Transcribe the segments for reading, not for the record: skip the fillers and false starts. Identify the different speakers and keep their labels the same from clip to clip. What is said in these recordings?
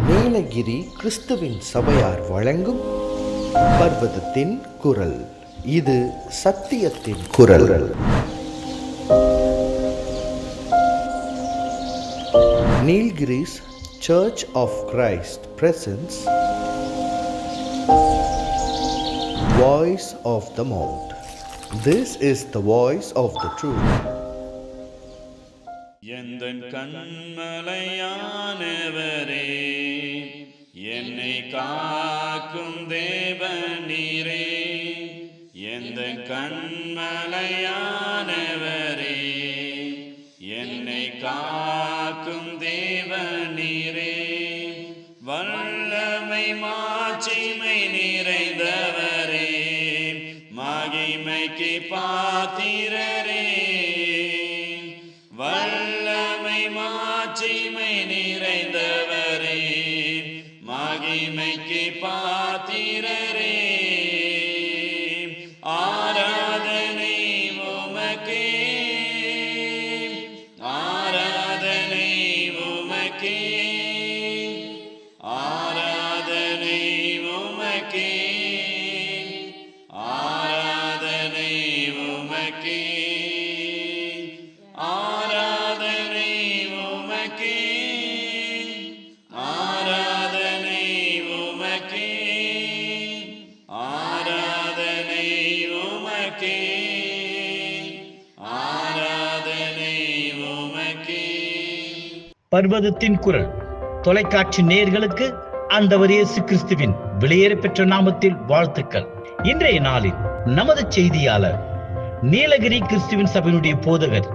Speaker 1: நீலகிரி கிறிஸ்துவின் சபையார் வழங்கும் பர்வதத்தின் குரல். இது சத்தியத்தின் குரல். Nilgiris Church of Christ presents Voice of the Mount. This is the voice of the truth.
Speaker 2: எந்தன் கண்மலையானவரே, என்னை காக்கும் தேவநீரே. எந்தன் கண்மலையானவரே, என்னை காக்கும் தேவநீரே. வல்லமை மாட்சிமை நிறைந்தவரே, மகிமைக்கு பாத்திரரே. வல்லமை மாட்சிமை நிறைந்தவரே, மகிமைக்கு பாத்திரரே. ஆராதனை உமக்கே, ஆராதனை உமக்கே, ஆராதனை உமக்கே, ஆராதனை உமக்கே, ஆராதனை உமக்கே, ஆராதனை உமக்கே, ஆராதனை உமக்கே, ஆராதனை உமக்கே.
Speaker 3: பர்வதத்தின் குரல் தொலைக்காட்சி நேயர்களுக்கு ஆண்டவர் இயேசு கிறிஸ்துவின் வெளியேற பெற்ற நாமத்தில் வாழ்த்துக்கள். இன்றைய நாளில் நமது செய்தியாளர் நீலகிரி கிறிஸ்துவின் சபையினுடைய போதகர்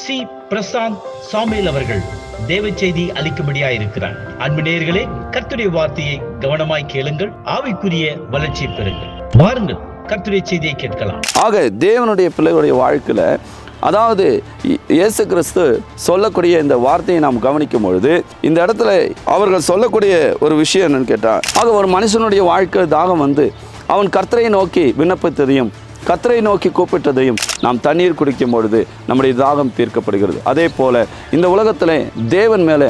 Speaker 3: சி பிரசாந்த் சாமுவேல் அவர்கள் தேவ செய்தி அளிக்கும்படியாக இருக்கிறார். அன்பு நேயர்களே, கர்த்தருடைய வார்த்தையை கவனமாய் கேளுங்கள், ஆவிக்குரிய வளர்ச்சியை பெறுங்கள். வாருங்கள், கர்த்தருடைய செய்தியை கேட்கலாம்.
Speaker 4: ஆக தேவனுடைய பிள்ளைகளுடைய வாழ்க்கையில், அதாவது இயேசு கிறிஸ்து சொல்லக்கூடிய இந்த வார்த்தையை நாம் கவனிக்கும் பொழுது, இந்த இடத்துல அவர்கள் சொல்லக்கூடிய ஒரு விஷயம் என்னன்னு கேட்டால், ஆக ஒரு மனுஷனுடைய வாழ்க்கை தாகம் வந்து அவன் கர்த்தரை நோக்கி விண்ணப்பித்ததையும் கர்த்தரை நோக்கி கூப்பிட்டதையும் நாம் தண்ணீர் குடிக்கும் பொழுது நம்முடைய தாகம் தீர்க்கப்படுகிறது. அதே போல் இந்த உலகத்தில் தேவன் மேலே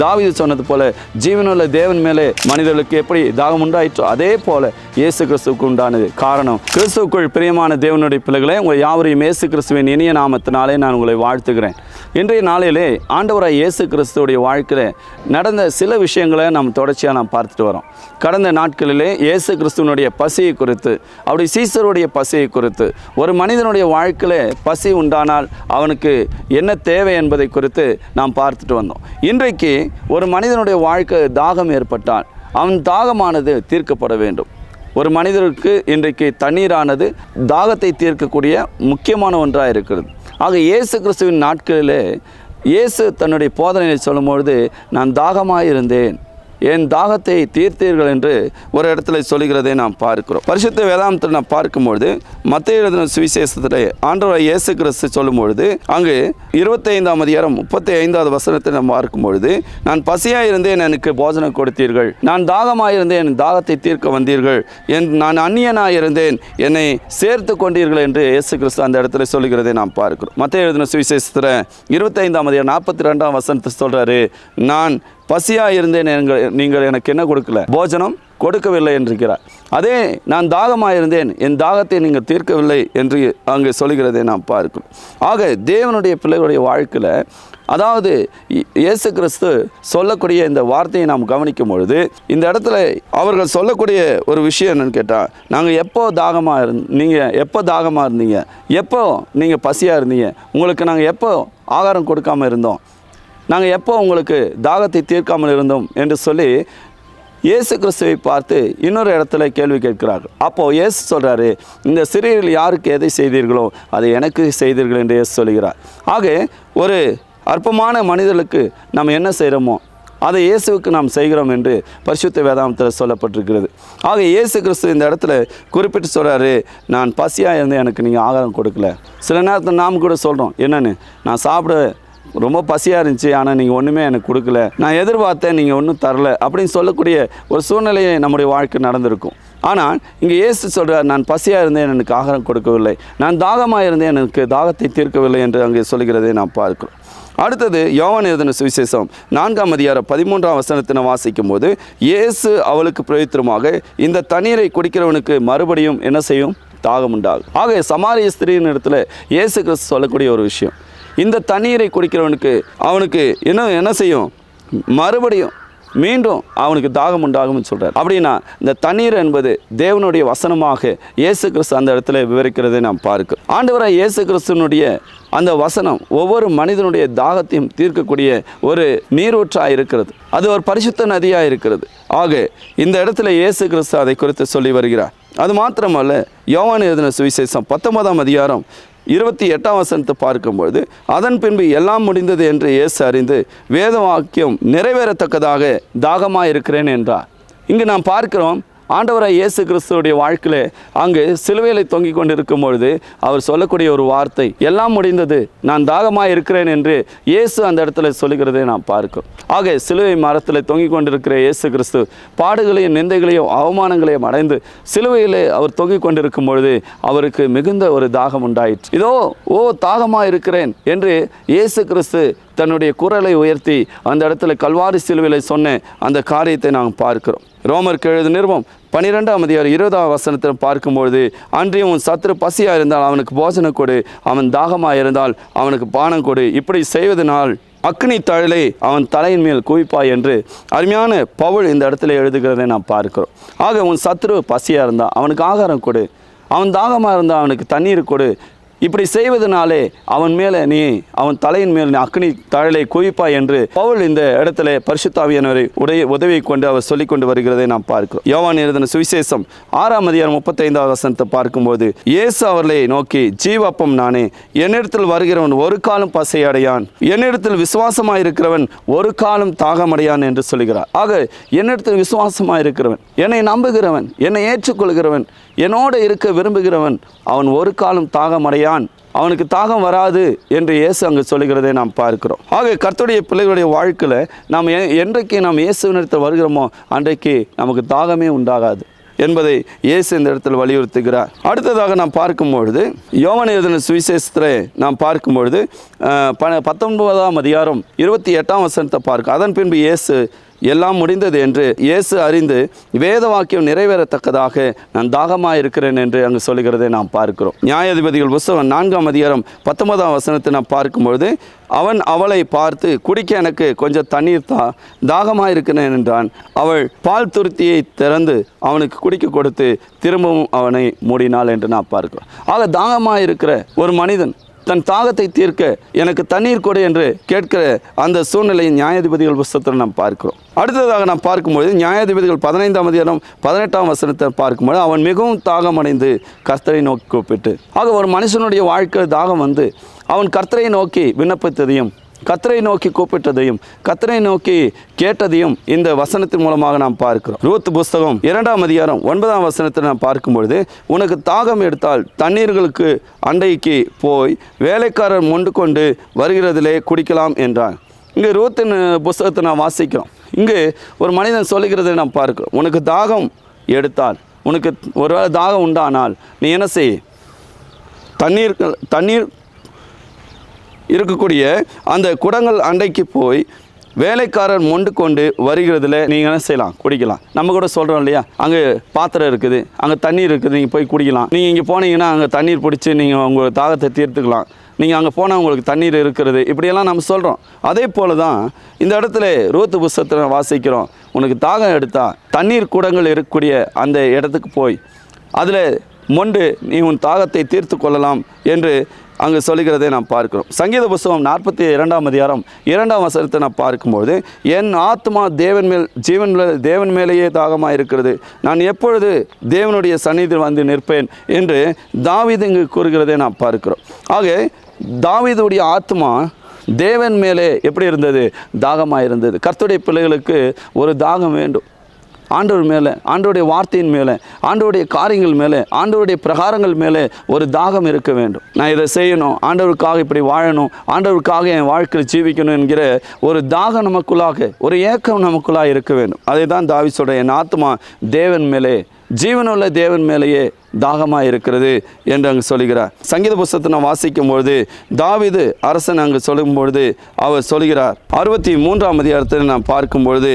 Speaker 4: தாவீது சொன்னது போல, ஜீவனுள்ள தேவன் மேலே மனிதர்களுக்கு எப்படி தாகம் உண்டாயிற்றோ அதே போல இயேசு கிறிஸ்துவுக்கு உண்டானது. காரணம், கிறிஸ்துவுக்குள் பிரியமான தேவனுடைய பிள்ளைகளே, உங்கள் யாவரையும் இயேசு கிறிஸ்துவின் இனிய நாமத்தினாலே நான் உங்களை வாழ்த்துகிறேன். இன்றைய நாளிலே ஆண்டவராய் இயேசு கிறிஸ்துவுடைய வாழ்க்கையில் நடந்த சில விஷயங்களை நாம் தொடர்ச்சியாக நாம் பார்த்துட்டு வரோம். கடந்த நாட்களிலே இயேசு கிறிஸ்துவனுடைய பசியை குறித்து, அவருடைய சீசருடைய பசியை குறித்து, ஒரு மனிதனுடைய வாழ்க்கையில் பசி உண்டானால் அவனுக்கு என்ன தேவை என்பதை குறித்து நாம் பார்த்துட்டு வந்தோம். இன்றைக்கு ஒரு மனிதனுடைய வாழ்க்கை தாகம் ஏற்பட்டால் அவன் தாகமானது தீர்க்கப்பட வேண்டும். ஒரு மனிதருக்கு இன்றைக்கு தண்ணீரானது தாகத்தை தீர்க்கக்கூடிய முக்கியமான ஒன்றாக இருக்கிறது. ஆக இயேசு கிறிஸ்துவின் நாட்களிலே இயேசு தன்னுடைய போதனையை சொல்லும்பொழுது, நான் தாகமாக இருந்தேன், என் தாகத்தை தீர்த்தீர்கள் என்று ஒரு இடத்துல சொல்லுகிறதை நாம் பார்க்கிறோம். பரிசுத்த வேதாந்தத்தில் நாம் பார்க்கும்பொழுது, மத்தேயு எழுதின சுவிசேஷத்தில் ஆண்டவர் இயேசு கிறிஸ்து சொல்லும்பொழுது, அங்கு 25ஆம் அதிகாரம் 35வது வசனத்தை நாம் பார்க்கும்பொழுது, நான் பசியாக இருந்தேன், எனக்கு போஜனம் கொடுத்தீர்கள், நான் தாகமாக இருந்தேன், என் தாகத்தை தீர்க்க வந்தீர்கள், நான் அந்நியனாக இருந்தேன், என்னை சேர்த்து கொண்டீர்கள் என்று இயேசு கிறிஸ்து அந்த இடத்துல சொல்லுகிறதை நாம் பார்க்கிறோம். மத்தேயு எழுதின சுவிசேஷத்தில் 25ஆம் அதிகாரம் 42ஆம் வசனத்தை சொல்கிறாரு, நான் பசியாக இருந்தேன், நீங்கள் எனக்கு என்ன கொடுக்கல, போஜனம் கொடுக்கவில்லை என்றிருக்கிறார். அதே நான் தாகமாக இருந்தேன், என் தாகத்தை நீங்கள் தீர்க்கவில்லை என்று அங்கே சொல்கிறதை நாம் பார்க்கிறோம். ஆக தேவனுடைய பிள்ளைகளுடைய வாழ்க்கையில், அதாவது இயேசு கிறிஸ்து சொல்லக்கூடிய இந்த வார்த்தையை நாம் கவனிக்கும் பொழுது, இந்த இடத்துல அவர்கள் சொல்லக்கூடிய ஒரு விஷயம் என்னன்னு கேட்டால், நாங்கள் எப்போ நீங்கள் எப்போ தாகமாக இருந்தீங்க, எப்போ நீங்கள் பசியாக இருந்தீங்க, உங்களுக்கு நாங்கள் எப்போ ஆகாரம் கொடுக்காமல் இருந்தோம், நாங்கள் எப்போ உங்களுக்கு தாகத்தை தீர்க்காமல் இருந்தோம் என்று சொல்லி இயேசு கிறிஸ்துவை பார்த்து இன்னொரு இடத்துல கேள்வி கேட்கிறார்கள். அப்போது இயேசு சொல்கிறாரு, இந்த சிறியர்கள் யாருக்கு எதை செய்தீர்களோ அதை எனக்கு செய்தீர்கள் என்று இயேசு சொல்கிறார். ஆக ஒரு அற்பமான மனிதர்களுக்கு நாம் என்ன செய்கிறோமோ அதை இயேசுவுக்கு நாம் செய்கிறோம் என்று பரிசுத்த வேதாந்தத்தில் சொல்லப்பட்டிருக்கிறது. ஆக இயேசு கிறிஸ்து இந்த இடத்துல குறிப்பிட்டு சொல்கிறாரு, நான் பசியாக இருந்து எனக்கு நீங்கள் ஆகாரம் கொடுக்கல. சில நேரத்தில் நாம் கூட சொல்கிறோம், என்னென்னு, நான் சாப்பிட ரொம்ப பசியாக இருந்துச்சு, ஆனால் நீங்கள் ஒன்றுமே எனக்கு கொடுக்கல, நான் எதிர்பார்த்தேன், நீங்கள் ஒன்றும் தரல அப்படின்னு சொல்லக்கூடிய ஒரு சூழ்நிலையை நம்முடைய வாழ்க்கை நடந்திருக்கும். ஆனால் இங்கே இயேசு சொல்கிறார், நான் பசியாக இருந்தேன், எனக்கு ஆகாரம் கொடுக்கவில்லை, நான் தாகமாக இருந்தேன், எனக்கு தாகத்தை தீர்க்கவில்லை என்று அங்கே சொல்கிறதை நாம் பார்க்கிறோம். அடுத்தது யோவான் எழுதின சுவிசேஷம் 4ஆம் அதிகாரம் 13ஆம் வசனத்தினை வாசிக்கும் போது, இயேசு அவளுக்கு பிரயோஜனமாக, இந்த தண்ணீரை குடிக்கிறவனுக்கு மறுபடியும் என்ன செய்யும்? தாகம் உண்டாகும். ஆக சமாரிய ஸ்திரீயின் இடத்துல இயேசு கிறிஸ்து சொல்லக்கூடிய ஒரு விஷயம், இந்த தண்ணீரை குடிக்கிறவனுக்கு அவனுக்கு என்ன செய்யும்? மறுபடியும் மீண்டும் அவனுக்கு தாகம் உண்டாகும்னு சொல்கிறார். அப்படின்னா இந்த தண்ணீர் என்பது தேவனுடைய வசனமாக இயேசு கிறிஸ்து அந்த இடத்துல விவரிக்கிறதை நாம் பார்க்கிறோம். ஆண்டவராக இயேசு கிறிஸ்துவனுடைய அந்த வசனம் ஒவ்வொரு மனிதனுடைய தாகத்தையும் தீர்க்கக்கூடிய ஒரு நீரூற்றாக இருக்கிறது. அது ஒரு பரிசுத்த நதியாக இருக்கிறது. ஆக இந்த இடத்துல இயேசு கிறிஸ்து அதை குறித்து சொல்லி வருகிறார். அது மாத்திரமல்ல, யோவான் எழுதின சுவிசேஷம் 19ஆம் அதிகாரம் 28ஆம் வசனத்தை பார்க்கும்பொழுது, அதன் பின்பு எல்லாம் முடிந்தது என்று இயேசு அறிந்து வேத வாக்கியம் நிறைவேறத்தக்கதாக தாகமாக இருக்கிறேன் என்றார். இங்கு நாம் பார்க்கிறோம், ஆண்டவராக இயேசு கிறிஸ்துவோடைய வாழ்க்கையில் அங்கு சிலுவையில் தொங்கிக் கொண்டிருக்கும் பொழுது அவர் சொல்லக்கூடிய ஒரு வார்த்தை, எல்லாம் முடிந்தது, நான் தாகமாக இருக்கிறேன் என்று இயேசு அந்த இடத்துல சொல்லுகிறதை நாம் பார்க்கிறோம். ஆக சிலுவை மரத்தில் தொங்கிக் கொண்டிருக்கிற இயேசு கிறிஸ்து பாடுகளையும் நிந்தைகளையும் அவமானங்களையும் அடைந்து சிலுவையிலே அவர் தொங்கிக் கொண்டிருக்கும் பொழுது அவருக்கு மிகுந்த ஒரு தாகம் உண்டாயிற்று. இதோ தாகமாக இருக்கிறேன் என்று இயேசு கிறிஸ்து தன்னுடைய குரலை உயர்த்தி அந்த இடத்துல கல்வாரி சிலுவையில் சொன்ன அந்த காரியத்தை நாம் பார்க்கிறோம். ரோமருக்கு எழுதின நிருபம் 12ஆம் அதிகாரம் 20ஆம் வசனத்தில் பார்க்கும்பொழுது, அன்றையும் உன் சத்துரு பசியாக இருந்தால் அவனுக்கு போஜனம் கொடு, அவன் தாகமாக இருந்தால் அவனுக்கு பானம் கொடு, இப்படி செய்வதனால் அக்னி தழலை அவன் தலையின் மேல் குவிப்பாய் என்று அருமையான பவுல் இந்த இடத்துல எழுதுகிறதை நாம் பார்க்கிறோம். ஆக உன் சத்துரு பசியாக இருந்தால் அவனுக்கு ஆகாரம் கொடு, அவன் தாகமாக இருந்தால் அவனுக்கு தண்ணீர் கொடு, இப்படி செய்வதனாலே அவன் மேலே அவன் தலையின் மேல் அக்னி தழலை குவிப்பாய் என்று பவுல் இந்த இடத்துல பரிசுத்த ஆவியானவரை உதவி கொண்டு அவர் சொல்லிக் கொண்டு வருகிறதை நாம் பார்க்கிறோம். யோவான் எழுதின சுவிசேஷம் 6ஆம் அதிகாரம் 35ஆம் வசனத்தை பார்க்கும்போது, இயேசு அவர்களை நோக்கி, ஜீவப்பம் நானே, என்னிடத்தில் வருகிறவன் ஒரு காலம் பசையடையான், என்னிடத்தில் விசுவாசமாக இருக்கிறவன் ஒரு காலம் தாகமடையான் என்று சொல்கிறார். ஆக என்னிடத்தில் விசுவாசமாக இருக்கிறவன், என்னை நம்புகிறவன், என்னை ஏற்றுக்கொள்கிறவன், என்னோடு இருக்க விரும்புகிறவன், அவன் ஒரு காலம் தாகமடையான், அவனுக்கு தாகம் வராது என்று இயேசு அங்கு சொல்லுகிறதை நாம் பார்க்கிறோம். ஆக கர்த்தருடைய பிள்ளைகளுடைய வாழ்க்கையில் நாம் என்றைக்கு நாம் இயேசுவினிடத்தில் வருகிறோமோ அன்றைக்கு நமக்கு தாகமே உண்டாகாது என்பதை இயேசு இந்த இடத்தில் வலியுறுத்துகிறார். அடுத்ததாக நாம் பார்க்கும்பொழுது யோவான் எழுதின சுவிசேஷத்தை நாம் பார்க்கும்பொழுது 19ஆம் அதிகாரம் 28ஆம் வசனத்தை பார்க்க, அதன் பின்பு இயேசு எல்லாம் முடிந்தது என்று இயேசு அறிந்து வேத வாக்கியம் நிறைவேறத்தக்கதாக நான் தாகமாக இருக்கிறேன் என்று அங்கு சொல்லுகிறதை நாம் பார்க்கிறோம். நியாயாதிபதிகள் புத்தகம் 4ஆம் அதிகாரம் 19ஆம் வசனத்தை நாம் பார்க்கும்பொழுது, அவன் அவளை பார்த்து, குடிக்க எனக்கு கொஞ்சம் தண்ணீர் தாகமாக இருக்கிறேன் என்றான். அவள் பால் துருத்தியை திறந்து அவனுக்கு குடிக்க கொடுத்து திரும்பவும் அவனை மூடினாள் என்று நாம் பார்க்கிறோம். ஆக தாகமாக இருக்கிற ஒரு மனிதன் தன் தாகத்தை தீர்க்க எனக்கு தண்ணீர் கொடு என்று கேட்கிற அந்த சூழ்நிலையை நியாயாதிபதிகள் புத்தகத்தில் நாம் பார்க்கிறோம். அடுத்ததாக நாம் பார்க்கும்போது நியாயாதிபதிகள் 15ஆம் அதிகாரம் 18ஆம் வசனத்தை பார்க்கும்போது, அவன் மிகவும் தாகமடைந்து கர்த்தரை நோக்கி கூப்பிட்டு, ஆக ஒரு மனுஷனுடைய வாழ்க்கை தாகம் வந்து அவன் கர்த்தரை நோக்கி விண்ணப்பித்ததையும் கர்த்தரை நோக்கி கூப்பிட்டதையும் கர்த்தரை நோக்கி கேட்டதையும் இந்த வசனத்தின் மூலமாக நாம் பார்க்கிறோம். ரூத் புஸ்தகம் 2ஆம் அதிகாரம் 9ஆம் வசனத்தை நாம் பார்க்கும்பொழுது, உனக்கு தாகம் எடுத்தால் தண்ணீர்களுக்கு அண்டைக்கு போய் வேலைக்காரர் மொண்டு கொண்டு வருகிறதிலே குடிக்கலாம் என்றான். இங்கே ரூத்தின் புஸ்தகத்தை நாம் வாசிக்கிறோம். இங்கு ஒரு மனிதன் சொல்லுகிறதை நாம் பார்க்கிறோம். உனக்கு தாகம் எடுத்தால், உனக்கு ஒருவேளை தாகம் உண்டானால் நீ என்ன செய், தண்ணீர் இருக்கக்கூடிய அந்த குடங்கள் அண்டைக்கு போய் வேலைக்காரர் மொண்டு கொண்டு வருகிறதுல நீங்கள் என்ன செய்யலாம், குடிக்கலாம். நம்ம கூட சொல்கிறோம் இல்லையா, அங்கே பாத்திரம் இருக்குது, அங்கே தண்ணீர் இருக்குது, நீங்கள் போய் குடிக்கலாம். நீங்கள் இங்கே போனீங்கன்னா அங்கே தண்ணீர் பிடிச்சி நீங்கள் உங்கள் தாகத்தை தீர்த்துக்கலாம். நீங்கள் அங்கே போனால் உங்களுக்கு தண்ணீர் இருக்கிறது, இப்படியெல்லாம் நம்ம சொல்கிறோம். அதே போல் தான் இந்த இடத்துல ரூத் புஸ்தகத்தில் வாசிக்கிறோம். உனக்கு தாகம் எடுத்தால் தண்ணீர் குடங்கள் இருக்கக்கூடிய அந்த இடத்துக்கு போய் அதில் மொண்டு நீ உன் தாகத்தை தீர்த்து கொள்ளலாம் என்று அங்கு சொல்லுகிறதை நாம் பார்க்கிறோம். சங்கீத புஸ்தகம் 42ஆம் அதிகாரம் 2ஆம் வசனத்தை நாம் பார்க்கும்போது, என் ஆத்மா தேவன் மேலேயே தாகமாக இருக்கிறது, நான் எப்பொழுது தேவனுடைய சந்நிதியில் வந்து நிற்பேன் என்று தாவீது இங்கு கூறுகிறதை நாம் பார்க்கிறோம். ஆக தாவீதுடைய ஆத்மா தேவன் மேலே எப்படி இருந்தது, தாகமாக இருந்தது. கர்த்தருடைய பிள்ளைகளுக்கு ஒரு தாகம் வேண்டும். ஆண்டவர் மேலே, ஆண்டவருடைய வார்த்தையின் மேலே, ஆண்டவருடைய காரியங்கள் மேலே, ஆண்டவருடைய பிரகாரங்கள் மேலே ஒரு தாகம் இருக்க வேண்டும். நான் இதை செய்யணும், ஆண்டவருக்காக இப்படி வாழணும், ஆண்டவருக்காக என் வாழ்க்கையில் ஜீவிக்கணும் என்கிற ஒரு தாகம் நமக்குள்ளாக, ஒரு ஏக்கம் நமக்குள்ளாக இருக்க வேண்டும். அதை தான் தாவீது சொல்கிறேன், என் ஆத்மா தேவன் மேலே ஜீவனுள்ள தேவன் மேலேயே தாகமாக இருக்கிறது என்று அங்கு சொல்கிறார். சங்கீத புஸ்தகத்தை நான் வாசிக்கும்பொழுது தாவீது அரசன் அங்கு சொல்லும்பொழுது அவர் சொல்கிறார், 63ஆம் அதிகாரத்தில் நாம் பார்க்கும்பொழுது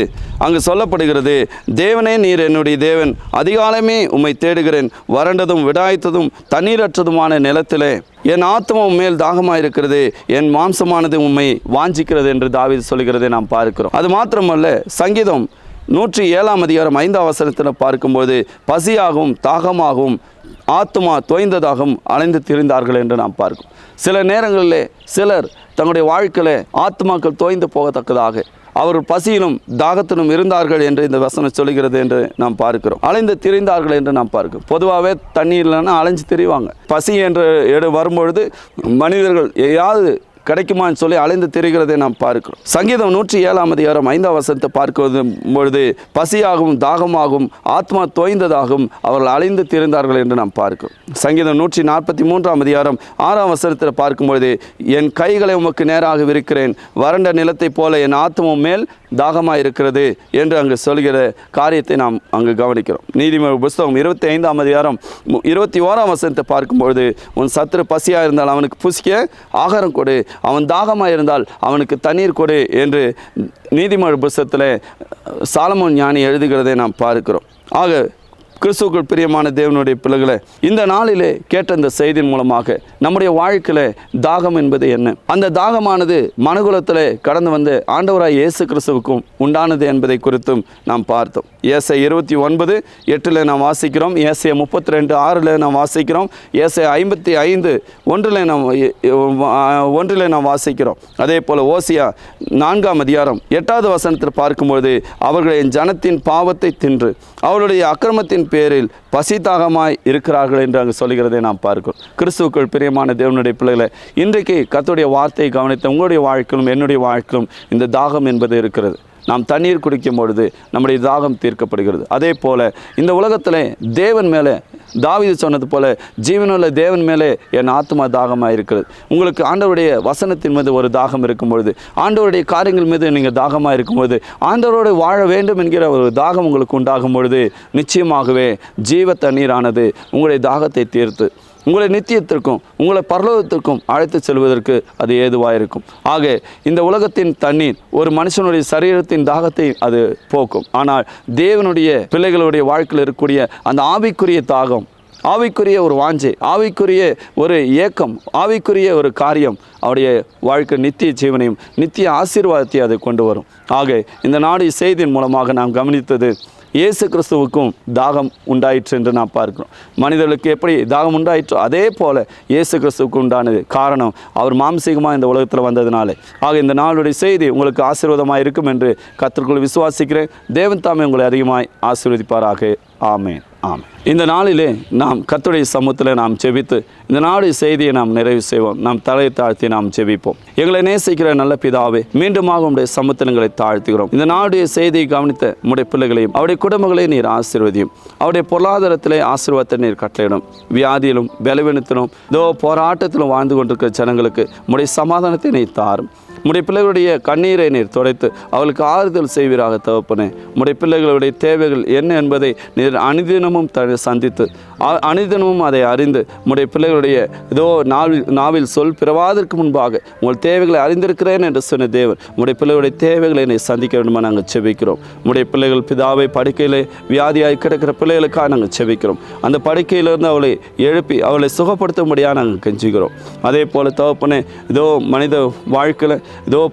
Speaker 4: அங்கு சொல்லப்படுகிறது, தேவனே நீர் என்னுடைய தேவன், அதிகாலமே உம்மை தேடுகிறேன், வறண்டதும் விடாய்த்ததும் தண்ணீரற்றதுமான நிலத்திலே என் ஆத்மா மேல் தாகமாக இருக்கிறது, என் மாம்சமானது உம்மை வாஞ்சிக்கிறது என்று தாவீது சொல்கிறதை நாம் பார்க்கிறோம். அது மாத்திரமல்ல, சங்கீதம் 107ஆம் அதிகாரம் 5ஆம் வசனத்தில் பார்க்கும்போது பசியாகவும் தாகமாகவும் ஆத்மா தோய்ந்ததாகவும் அலைந்து திரிந்தார்கள் என்று நாம் பார்க்கிறோம். சில நேரங்களிலே சிலர் தங்களுடைய வாழ்க்கையில் ஆத்மாக்கள் தோய்ந்து போகத்தக்கதாக அவர்கள் பசியிலும் தாகத்திலும் இருந்தார்கள் என்று இந்த வசனம் சொல்கிறது என்று நாம் பார்க்கிறோம். அலைந்து திரிந்தார்கள் என்று நாம் பார்க்கிறோம். பொதுவாகவே தண்ணீர் இல்லைன்னா அலைஞ்சு திரிவாங்க. பசி என்று வரும்பொழுது மனிதர்கள் ஏதாவது கிடைக்குமான்னு சொல்லி அலைந்து திரிகிறதை நாம் பார்க்கிறோம். சங்கீதம் 107ஆம் அதிகாரம் 5ஆம் வசனத்தை பார்க்கும் பொழுது பசியாகவும் தாகமாகவும் ஆத்மா தோய்ந்ததாகவும் அவர்கள் அலைந்து திரிந்தார்கள் என்று நாம் பார்க்கிறோம். சங்கீதம் 143ஆம் அதிகாரம் 6ஆம் வசனத்தில் பார்க்கும்பொழுது என் கைகளை உமக்கு நேராக விரிக்கிறேன், வறண்ட நிலத்தை போல என் ஆத்மாவும் மேல் தாகமாக இருக்கிறது என்று அங்கு சொல்கிற காரியத்தை நாம் அங்கு கவனிக்கிறோம். நீதிமொழி புஸ்தகம் 25ஆம் அதிகாரம் 21ஆம் வசனத்தை பார்க்கும்பொழுது உன் சத்துரு பசியாக இருந்தால் அவனுக்கு புசிக்க ஆகாரம் கொடு, அவன் தாகமாக இருந்தால் அவனுக்கு தண்ணீர் கொடு என்று நீதிமொழி புஸ்தகத்தில் சாலமோன் ஞானி எழுதுகிறதை நாம் பார்க்கிறோம். ஆக கிறிஸ்துவுக்குள் பிரியமான தேவனுடைய பிள்ளைகளை, இந்த நாளிலே கேட்ட இந்த செய்தியின் மூலமாக நம்முடைய வாழ்க்கையில் தாகம் என்பது என்ன, அந்த தாகமானது மனுகுலத்தில் கடந்து வந்து ஆண்டவராய் இயேசு கிறிஸ்துவுக்கும் உண்டானது என்பதை குறித்தும் நாம் பார்த்தோம். ஏசாயா 29:8 நாம் வாசிக்கிறோம், ஏசாயா 32:6 நாம் வாசிக்கிறோம், ஏசாயா 55:1 நாம் வாசிக்கிறோம். அதே போல் ஓசியா 4ஆம் அதிகாரம் 8ஆவது வசனத்தில் பார்க்கும்பொழுது அவர்கள் என் ஜனத்தின் பாவத்தை தின்று அவருடைய அக்கிரமத்தின் பேரில் பசிதாகமாய் இருக்கிறார்கள் என்று அங்கு சொல்கிறதை நாம் பார்க்கிறோம். கிறிஸ்துவுக்குள் பிரியமான தேவனுடைய பிள்ளைகளை, இன்றைக்கு கர்த்தருடைய வார்த்தையை கவனித்த உங்களுடைய வாழ்க்கையிலும் என்னுடைய வாழ்க்கையிலும் இந்த தாகம் என்பது இருக்கிறது. நாம் தண்ணீர் குடிக்கும் பொழுது நம்முடைய தாகம் தீர்க்கப்படுகிறது. அதே போல் இந்த உலகத்தில் தேவன் மேலே தாவீது சொன்னது போல ஜீவனுள்ள தேவன் மேலே என் ஆத்மா தாகமாக இருக்கிறது. உங்களுக்கு ஆண்டவருடைய வசனத்தின் மீது ஒரு தாகம் இருக்கும் பொழுது, ஆண்டவருடைய காரியங்கள் மீது நீங்கள் தாகமாக இருக்கும்பொழுது, ஆண்டவரோடு வாழ வேண்டும் என்கிற ஒரு தாகம் உங்களுக்கு உண்டாகும் பொழுது நிச்சயமாகவே ஜீவ தண்ணீரானது உங்களுடைய தாகத்தை தீர்த்து உங்களை நித்தியத்திற்கும் உங்களை பரலோகத்திற்கும் அழைத்து செல்வதற்கு அது ஏதுவாக இருக்கும். ஆக இந்த உலகத்தின் தண்ணீர் ஒரு மனுஷனுடைய சரீரத்தின் தாகத்தை அது போக்கும். ஆனால் தேவனுடைய பிள்ளைகளுடைய வாழ்க்கையில் இருக்கக்கூடிய அந்த ஆவிக்குரிய தாகம், ஆவிக்குரிய ஒரு வாஞ்சை, ஆவிக்குரிய ஒரு ஏக்கம், ஆவிக்குரிய ஒரு காரியம் அவருடைய வாழ்க்கை நித்திய ஜீவனையும் நித்திய ஆசீர்வாதத்தை அதை கொண்டு வரும். ஆக இந்த நாடு செய்தியின் மூலமாக நாம் கவனித்தது இயேசு கிறிஸ்துவுக்கும் தாகம் உண்டாயிற்று என்று நாம் பார்க்கிறோம். மனிதர்களுக்கு எப்படி தாகம் உண்டாயிற்றோ அதே போல இயேசு கிறிஸ்துவுக்கு உண்டானது. காரணம், அவர் மாம்சீகமாக இந்த உலகத்தில் வந்ததினாலே. ஆக இந்த நாளுடைய செய்தி உங்களுக்கு ஆசீர்வாதமாக இருக்கும் என்று கர்த்தருக்குள் விசுவாசிக்கிறேன். தேவன் தாமே உங்களை அதிகமாய் ஆசீர்வதிப்பாராக. ஆமென், ஆமென். இந்த நாளிலே நாம் கர்த்தருடைய சமூகத்தில் நாம் ஜெபித்து இந்த நாடு செய்தியை நாம் நிறைவு செய்வோம். நாம் தலை தாழ்த்தி நாம் ஜெபிப்போம். எங்களை நேசிக்கிற நல்ல பிதாவே, மீண்டுமாக உடைய சமூகத்தில் எங்களை தாழ்த்துகிறோம். இந்த நாடுடைய செய்தியை கவனித்த உடைய பிள்ளைகளையும் அவருடைய குடும்பங்களையும் நீர் ஆசீர்வதியும். அவருடைய பொருளாதாரத்திலே ஆசீர்வாதத்தை நீர் கட்டளையிடும். வியாதியிலும் பலவீனத்திலும் போராட்டத்திலும் வாழ்ந்து கொண்டிருக்கிற ஜனங்களுக்கு உடைய சமாதானத்தை நீர் தாரும். உடைய பிள்ளைகளுடைய கண்ணீரை நீர் துடைத்து அவளுக்கு ஆறுதல் செய்வீராக தகப்பனே. உடைய பிள்ளைகளுடைய தேவைகள் என்ன என்பதை நீர் அனுதினமும் சந்தித்து அனுதினமும் அதை அறிந்து உடைய பிள்ளைகளுடைய நாவில் சொல் பிறவாதற்கு முன்பாக உங்கள் தேவைகளை அறிந்திருக்கிறேன் என்று சொன்ன தேவன் உடைய பிள்ளைகளுடைய தேவைகளை நீ சந்திக்க வேண்டுமா நாங்கள் செபிக்கிறோம். உடைய பிள்ளைகள் பிதாவை படுக்கையிலே வியாதியாய் கிடக்கிற பிள்ளைகளுக்காக நாங்கள் செபிக்கிறோம். அந்த படுக்கையிலிருந்து அவளை எழுப்பி அவளை சுகப்படுத்தும்படியாக நாங்கள் கெஞ்சுகிறோம். அதே போல தகப்பனே, மனித வாழ்க்கையில்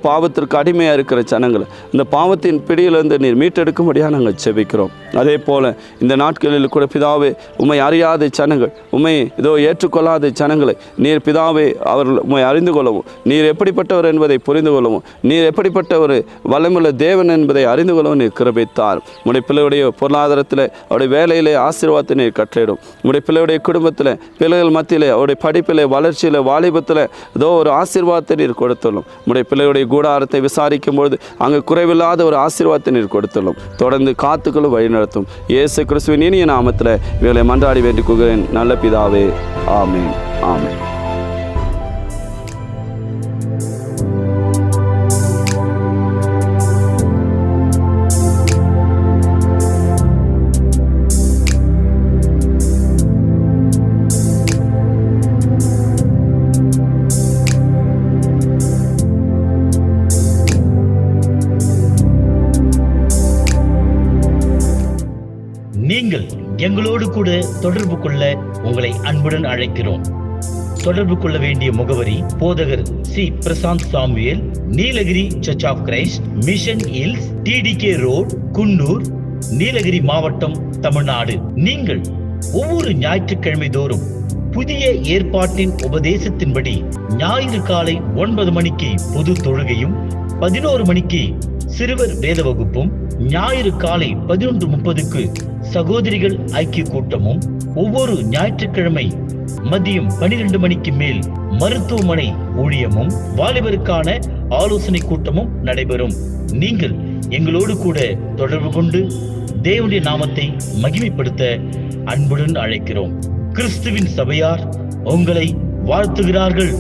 Speaker 4: பாவத்திற்கு அடிமையாக இருக்கிற ஜனங்களை இந்த பாவத்தின் பிடியிலிருந்து நீர் மீட்டெடுக்கும்படியாக நாங்கள் செபிக்கிறோம். அதே போல் இந்த நாட்களில் கூட பிதாவே, உம்மை அறியாத ஜனங்கள், உம்மை ஏற்றுக்கொள்ளாத ஜனங்களை நீர் பிதாவே அவர்கள் உம்மை அறிந்து கொள்ளவும், நீர் எப்படிப்பட்டவர் என்பதை புரிந்து கொள்ளவும், நீர் எப்படிப்பட்ட ஒரு வல்லமுள்ள தேவன் என்பதை அறிந்து கொள்ளவும் நீர் கிருபைத்தார். உடைய பிள்ளையுடைய பொருளாதாரத்தில் அவருடைய வேலையிலே ஆசீர்வாதத்தை நீர் கட்டளையிடும். உடைய பிள்ளையுடைய குடும்பத்தில் பிள்ளைகள் மத்தியில் அவருடைய படிப்பில் வளர்ச்சியில் வாலிபத்தில் ஒரு ஆசீர்வாதத்தை நீர் கொடுத்துள்ளோம். உடைய பிள்ளையுடைய கூடாரத்தை விசாரிக்கும் பொழுது அங்கு குறைவில்லாத ஒரு ஆசீர்வாதத்தை நீர் கொடுத்துள்ளோம். தொடர்ந்து காத்துக்களும் வழிநடத்தும். இயேசு கிறிஸ்துவின் இனிய நாமத்தில் இவர்களை மன்றாடி வேண்டிக் கொள்கிறேன் நல்ல பிதாவே. ஆமென், ஆமென்.
Speaker 3: நீங்கள் எங்களோடு கூட தொடர்பு கொள்ள உங்களை அன்புடன் அழைக்கிறோம். தொடர்பு கொள்ள வேண்டிய முகவரி: போதகர் C. Prashanth Samuel, Nilgiri church of Christ, mission hills, TDK road, Coonoor, Nilgiri மாவட்டம், தமிழ்நாடு. நீங்கள் ஒவ்வொரு ஞாயிற்றுக்கிழமை தோறும் புதிய ஏற்பாட்டின் உபதேசத்தின்படி ஞாயிறு காலை 9 மணிக்கு பொது தொழுகையும், 11 மணிக்கு சிறுவர் வேத வகுப்பும், ஞாயிறு காலை 11:30க்கு சகோதரிகள் ஐக்கிய கூட்டமும், ஒவ்வொரு ஞாயிற்றுக்கிழமை மதியம் 12 மணிக்கு மேல் மருத்துவமனை ஊழியமும், வாலிபருக்கான ஆலோசனை கூட்டமும் நடைபெறும். நீங்கள் எங்களோடு கூட தொடர்பு கொண்டு தேவனுடைய நாமத்தை மகிமைப்படுத்த அன்புடன் அழைக்கிறோம். கிறிஸ்துவின் சபையார் உங்களை வாழ்த்துகிறார்கள்.